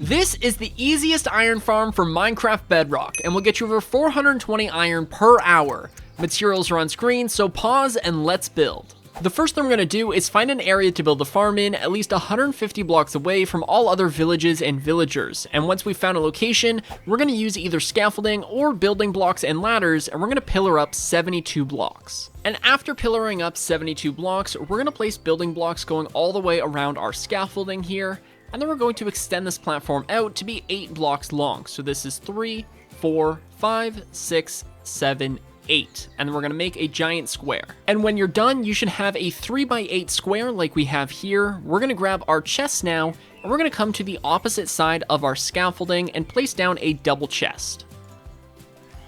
This is the easiest iron farm for Minecraft Bedrock, and will get you over 420 iron per hour. Materials are on screen, so pause and let's build. The first thing we're going to do is find an area to build the farm in, at least 150 blocks away from all other villages and villagers. And once we've found a location, we're going to use either scaffolding or building blocks and ladders, and we're going to pillar up 72 blocks. And after pillaring up 72 blocks, we're going to place building blocks going all the way around our scaffolding here. And then we're going to extend this platform out to be 8 blocks long. So this is 3, 4, 5, 6, 7, 8. And then we're going to make a giant square. And when you're done, you should have a 3x8 square like we have here. We're going to grab our chest now, and we're going to come to the opposite side of our scaffolding and place down a double chest.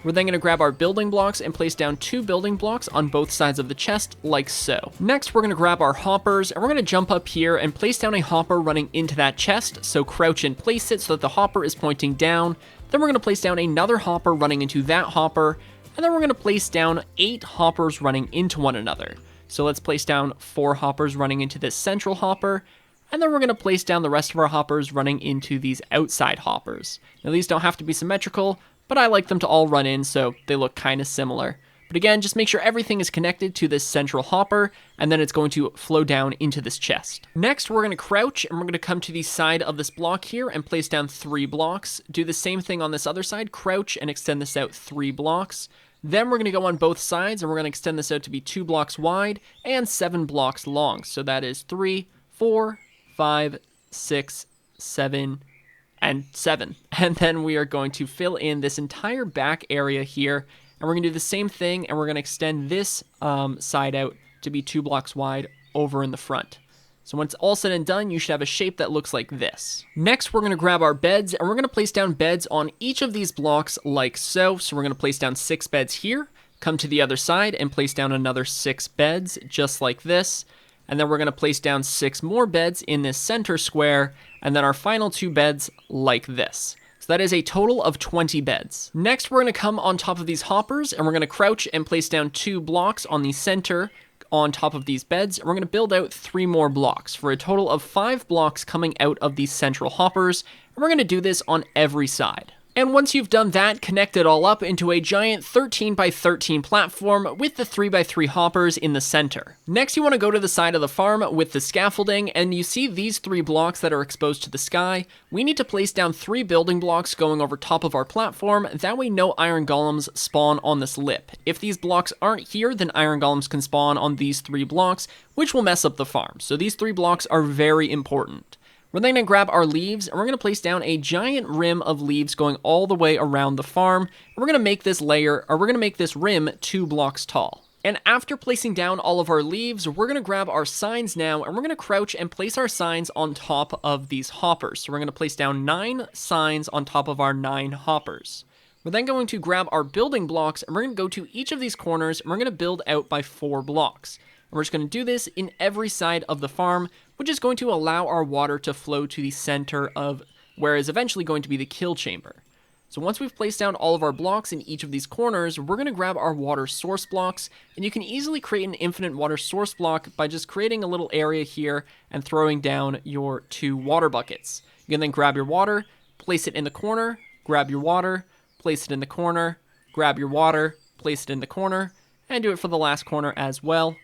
We're then going to grab our building blocks and place down 2 building blocks on both sides of the chest, like so. Next, we're going to grab our hoppers, and we're going to jump up here and place down a hopper running into that chest, so crouch and place it so that the hopper is pointing down. Then we're going to place down another hopper running into that hopper, and then we're going to place down 8 hoppers running into one another. So let's place down 4 hoppers running into this central hopper, and then we're going to place down the rest of our hoppers running into these outside hoppers. Now these don't have to be symmetrical, but I like them to all run in so they look kind of similar. But again, just make sure everything is connected to this central hopper, and then it's going to flow down into this chest. Next, we're going to crouch, and we're going to come to the side of this block here and place down 3 blocks. Do the same thing on this other side, crouch and extend this out 3 blocks. Then we're going to go on both sides, and we're going to extend this out to be 2 blocks wide and 7 blocks long. So that is 3, 4, 5, 6, 7, and 7. And then we are going to fill in this entire back area here, and we're going to do the same thing, and we're going to extend this side out to be 2 blocks wide over in the front. So once all said and done, you should have a shape that looks like this. Next, we're going to grab our beds, and we're going to place down beds on each of these blocks like so. So we're going to place down 6 beds here, come to the other side and place down another 6 beds just like this. And then we're going to place down 6 more beds in this center square, and then our final 2 beds like this. So that is a total of 20 beds. Next, we're going to come on top of these hoppers, and we're going to crouch and place down 2 blocks on the center on top of these beds, and we're going to build out 3 more blocks for a total of 5 blocks coming out of these central hoppers, and we're going to do this on every side. And once you've done that, connect it all up into a giant 13x13 platform with the 3x3 hoppers in the center. Next, you want to go to the side of the farm with the scaffolding, and you see these 3 blocks that are exposed to the sky. We need to place down 3 building blocks going over top of our platform, that way no iron golems spawn on this lip. If these blocks aren't here, then iron golems can spawn on these 3 blocks, which will mess up the farm. So these 3 blocks are very important. We're then going to grab our leaves, and we're going to place down a giant rim of leaves going all the way around the farm. And we're going to make this rim 2 blocks tall. And after placing down all of our leaves, we're going to grab our signs now, and we're going to crouch and place our signs on top of these hoppers. So we're going to place down 9 signs on top of our 9 hoppers. We're then going to grab our building blocks, and we're going to go to each of these corners, and we're going to build out by 4 blocks. And we're just going to do this in every side of the farm, which is going to allow our water to flow to the center of where is eventually going to be the kill chamber. So once we've placed down all of our blocks in each of these corners, we're going to grab our water source blocks, and you can easily create an infinite water source block by just creating a little area here and throwing down your 2 water buckets. You can then grab your water, place it in the corner, grab your water, place it in the corner, grab your water, place it in the corner, and do it for the last corner as well.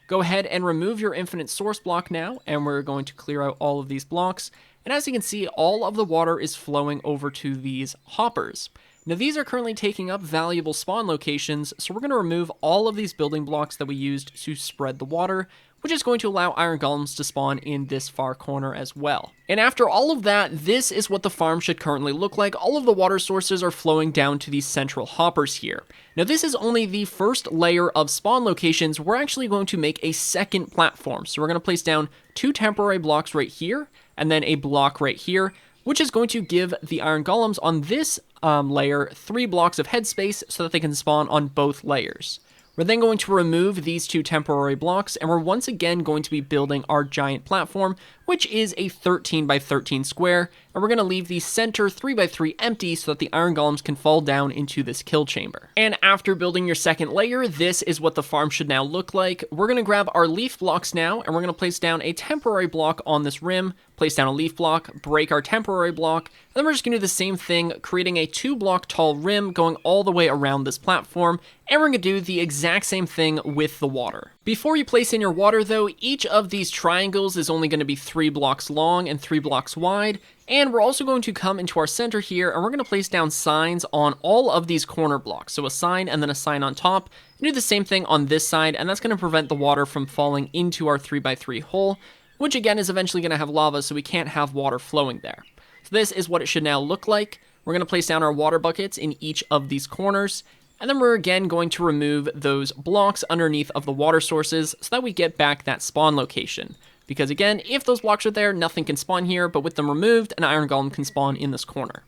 Go ahead and remove your infinite source block now, and we're going to clear out all of these blocks. And as you can see, all of the water is flowing over to these hoppers. Now these are currently taking up valuable spawn locations, so we're going to remove all of these building blocks that we used to spread the water, which is going to allow iron golems to spawn in this far corner as well. And after all of that, this is what the farm should currently look like. All of the water sources are flowing down to these central hoppers here. Now this is only the first layer of spawn locations. We're actually going to make a second platform. So we're going to place down 2 temporary blocks right here, and then a block right here, which is going to give the iron golems on this layer 3 blocks of headspace so that they can spawn on both layers. We're then going to remove these 2 temporary blocks, and we're once again going to be building our giant platform which is a 13 by 13 square, and we're going to leave the center 3 by 3 empty so that the iron golems can fall down into this kill chamber. And after building your second layer, this is what the farm should now look like. We're going to grab our leaf blocks now, and we're going to place down a temporary block on this rim, place down a leaf block, break our temporary block, and then we're just going to do the same thing, creating a 2-block tall rim going all the way around this platform, and we're going to do the exact same thing with the water. Before you place in your water though, each of these triangles is only going to be 3 blocks long and 3 blocks wide, and we're also going to come into our center here, and we're going to place down signs on all of these corner blocks. So a sign and then a sign on top, and do the same thing on this side, and that's going to prevent the water from falling into our 3 by 3 hole, which again is eventually going to have lava, so we can't have water flowing there. So this is what it should now look like. We're going to place down our water buckets in each of these corners, and then we're again going to remove those blocks underneath of the water sources so that we get back that spawn location. Because again, if those blocks are there, nothing can spawn here, but with them removed, an iron golem can spawn in this corner.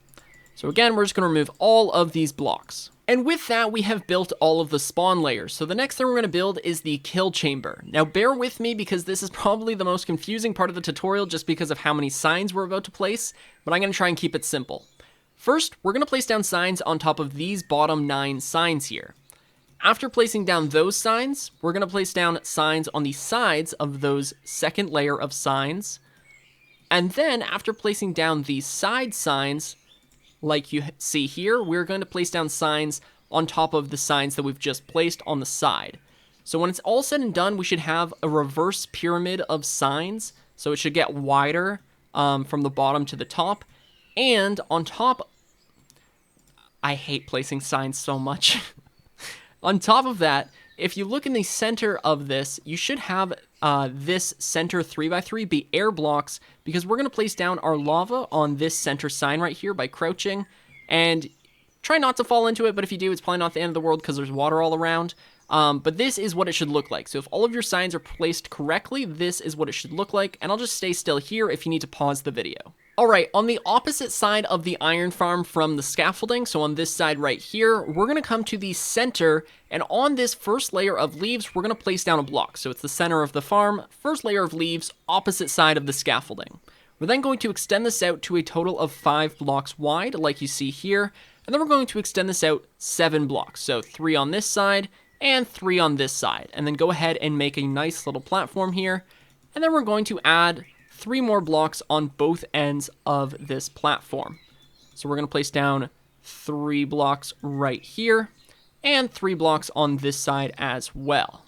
So again, we're just going to remove all of these blocks. And with that, we have built all of the spawn layers. So the next thing we're going to build is the kill chamber. Now bear with me because this is probably the most confusing part of the tutorial just because of how many signs we're about to place, but I'm going to try and keep it simple. First, we're going to place down signs on top of these bottom 9 signs here. After placing down those signs, we're going to place down signs on the sides of those second layer of signs. And then after placing down these side signs, like you see here, we're going to place down signs on top of the signs that we've just placed on the side. So when it's all said and done, we should have a reverse pyramid of signs. So it should get wider from the bottom to the top. And on top, I hate placing signs so much. On top of that, if you look in the center of this, you should have this center 3 by 3 be air blocks, because we're going to place down our lava on this center sign right here by crouching, and try not to fall into it, but if you do, it's probably not the end of the world because there's water all around. But this is what it should look like. So if all of your signs are placed correctly, this is what it should look like, and I'll just stay still here if you need to pause the video. Alright, on the opposite side of the iron farm from the scaffolding, so on this side right here, we're going to come to the center, and on this first layer of leaves, we're going to place down a block. So it's the center of the farm, first layer of leaves, opposite side of the scaffolding. We're then going to extend this out to a total of 5 blocks wide, like you see here, and then we're going to extend this out 7 blocks. So 3 on this side, and 3 on this side, and then go ahead and make a nice little platform here, and then we're going to add 3 more blocks on both ends of this platform. So we're going to place down 3 blocks right here, and 3 blocks on this side as well.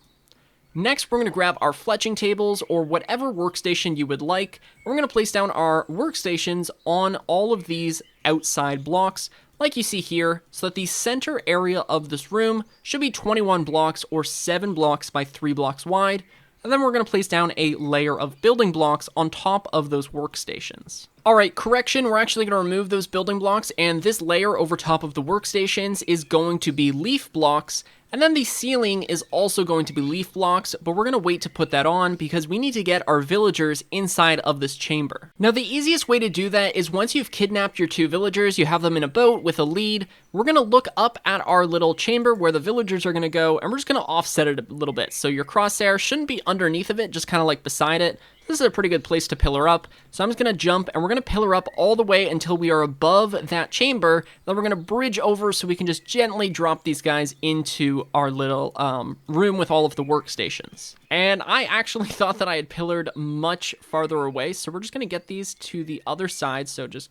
Next, we're going to grab our fletching tables, or whatever workstation you would like. We're going to place down our workstations on all of these outside blocks, like you see here, so that the center area of this room should be 21 blocks, or 7 blocks by 3 blocks wide. And then we're going to place down a layer of building blocks on top of those workstations. Alright, correction, we're actually going to remove those building blocks, and this layer over top of the workstations is going to be leaf blocks, and then the ceiling is also going to be leaf blocks, but we're going to wait to put that on because we need to get our villagers inside of this chamber. Now the easiest way to do that is once you've kidnapped your 2 villagers, you have them in a boat with a lead, we're going to look up at our little chamber where the villagers are going to go, and we're just going to offset it a little bit. So your crosshair shouldn't be underneath of it, just kind of like beside it. This is a pretty good place to pillar up, so I'm just going to jump, and we're going to pillar up all the way until we are above that chamber. Then we're going to bridge over so we can just gently drop these guys into our little room with all of the workstations. And I actually thought that I had pillared much farther away, so we're just going to get these to the other side, so just,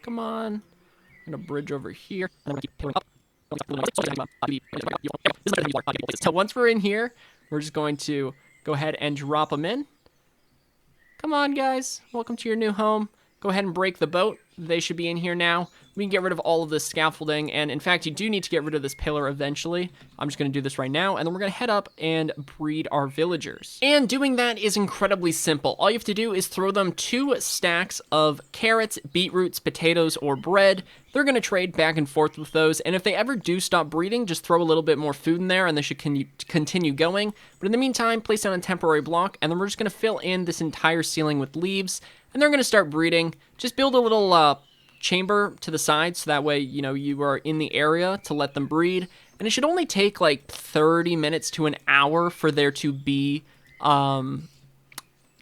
come on. I'm going to bridge over here, and I'm going to keep pillaring up. So once we're in here, we're just going to go ahead and drop them in. Come on, guys. Welcome to your new home. Go ahead and break the boat. They should be in here now. We can get rid of all of this scaffolding, and in fact, you do need to get rid of this pillar eventually. I'm just going to do this right now, and then we're going to head up and breed our villagers. And doing that is incredibly simple. All you have to do is throw them 2 stacks of carrots, beetroots, potatoes, or bread. They're going to trade back and forth with those, and if they ever do stop breeding, just throw a little bit more food in there, and they should continue going. But in the meantime, place down a temporary block, and then we're just going to fill in this entire ceiling with leaves, and they're going to start breeding. Just build a little chamber to the side, so that way, you know, you are in the area to let them breed. And it should only take like 30 minutes to an hour for there to be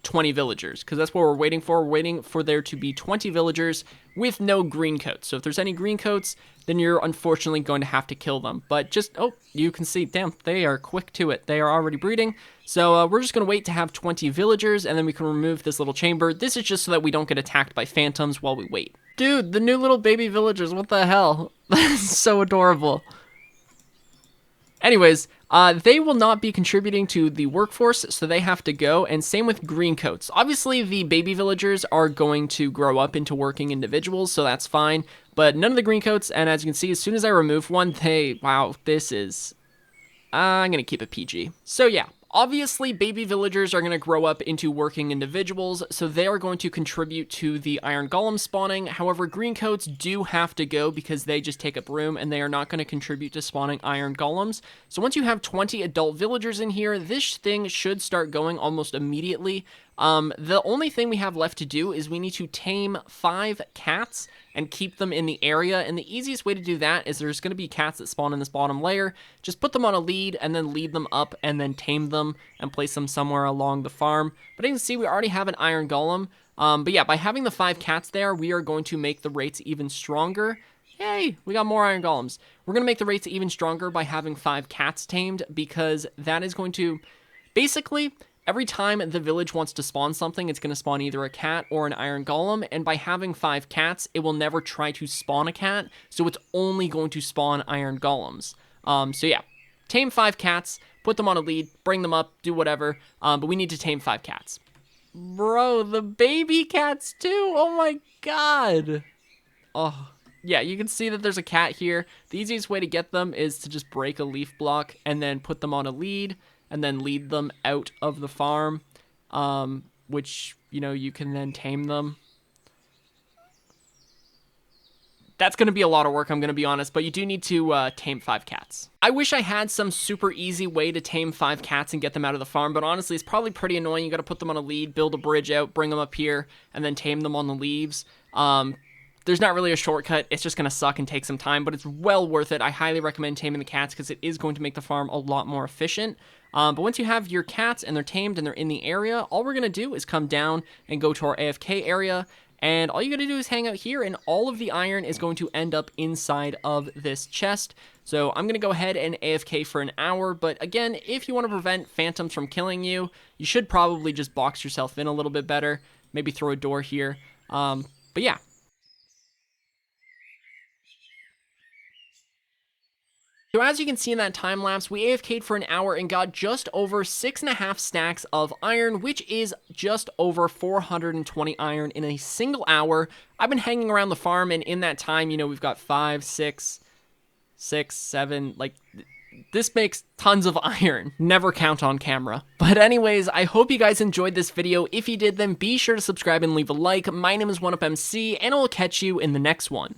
20 villagers, because that's what we're waiting for. We're waiting for there to be 20 villagers with no green coats. So if there's any green coats, then you're unfortunately going to have to kill them. But just, oh, you can see, damn, they are quick to it. They are already breeding. So we're just going to wait to have 20 villagers, and then we can remove this little chamber. This is just so that we don't get attacked by phantoms while we wait. Dude, the new little baby villagers, what the hell? That's so adorable. Anyways, they will not be contributing to the workforce, so they have to go, and same with green coats. Obviously, the baby villagers are going to grow up into working individuals, so that's fine, but none of the green coats, and as you can see, as soon as I remove one, wow, this is, I'm gonna keep it PG. So yeah. Obviously, baby villagers are going to grow up into working individuals, so they are going to contribute to the iron golem spawning. However, green coats do have to go because they just take up room and they are not going to contribute to spawning iron golems. So once you have 20 adult villagers in here, this thing should start going almost immediately. The only thing we have left to do is we need to tame 5 cats and keep them in the area, and the easiest way to do that is there's going to be cats that spawn in this bottom layer. Just put them on a lead and then lead them up and then tame them and place them somewhere along the farm. But as you can see, we already have an iron golem. But yeah, by having the 5 cats there, we are going to make the rates even stronger. Yay, we got more iron golems. We're going to make the rates even stronger by having 5 cats tamed, because that is going to basically, every time the village wants to spawn something, it's going to spawn either a cat or an iron golem, and by having 5 cats, it will never try to spawn a cat, so it's only going to spawn iron golems. So yeah, tame 5 cats, put them on a lead, bring them up, do whatever, but we need to tame 5 cats. Bro, the baby cats too, oh my god. Oh, yeah, you can see that there's a cat here. The easiest way to get them is to just break a leaf block and then put them on a lead, and then lead them out of the farm, which, you know, you can then tame them. That's going to be a lot of work, I'm going to be honest, but you do need to tame 5 cats. I wish I had some super easy way to tame 5 cats and get them out of the farm, but honestly, it's probably pretty annoying. You got to put them on a lead, build a bridge out, bring them up here, and then tame them on the leaves. There's not really a shortcut. It's just going to suck and take some time, but it's well worth it. I highly recommend taming the cats because it is going to make the farm a lot more efficient. But once you have your cats and they're tamed and they're in the area, all we're going to do is come down and go to our AFK area. And all you got to do is hang out here, and all of the iron is going to end up inside of this chest. So I'm going to go ahead and AFK for an hour. But again, if you want to prevent phantoms from killing you, you should probably just box yourself in a little bit better. Maybe throw a door here. But yeah. So as you can see in that time lapse, we AFK'd for an hour and got just over 6.5 stacks of iron, which is just over 420 iron in a single hour. I've been hanging around the farm, and in that time, you know, we've got 5, 6, 7, like, this makes tons of iron. Never count on camera. But anyways, I hope you guys enjoyed this video. If you did, then be sure to subscribe and leave a like. My name is 1UpMC, and I'll catch you in the next one.